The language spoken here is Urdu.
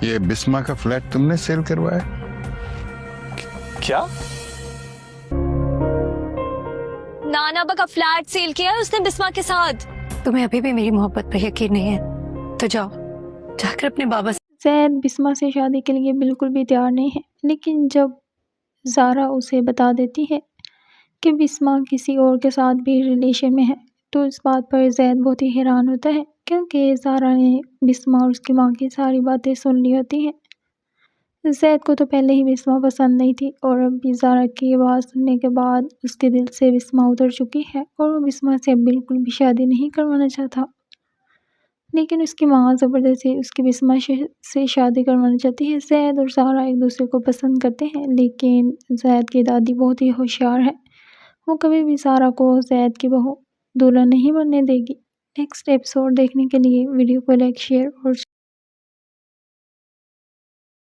یہ بسما کا فلیٹ تم نے سیل کروایا؟ کیا؟ نانا با کا فلیٹ سیل کیا ہے اس نے بسما کے ساتھ. تمہیں ابھی بھی میری محبت پر یقین نہیں ہے تو جاؤ جا کر اپنے بابا سے. زید بسما سے شادی کے لیے بالکل بھی تیار نہیں ہے، لیکن جب زارا اسے بتا دیتی ہے کہ بسما کسی اور کے ساتھ بھی ریلیشن میں ہے تو اس بات پر زید بہت ہی حیران ہوتا ہے، کیونکہ زارا نے بسما اور اس کی ماں کی ساری باتیں سن لی ہوتی ہیں. زید کو تو پہلے ہی بسما پسند نہیں تھی، اور اب بھی زارا کی یہ بات سننے کے بعد اس کے دل سے بسما اتر چکی ہے اور وہ بسما سے اب بالکل بھی شادی نہیں کروانا چاہتا. لیکن اس کی ماں زبردستی اس کی بسما سے شادی کروانا چاہتی ہے. زید اور زارا ایک دوسرے کو پسند کرتے ہیں، لیکن زید کی دادی بہت ہی ہوشیار ہے، وہ کبھی بھی زارا کو زید کی بہو دلہن نہیں بننے دے گی. نیکسٹ ایپیسوڈ دیکھنے کے لیے ویڈیو کو لائک، شیئر اور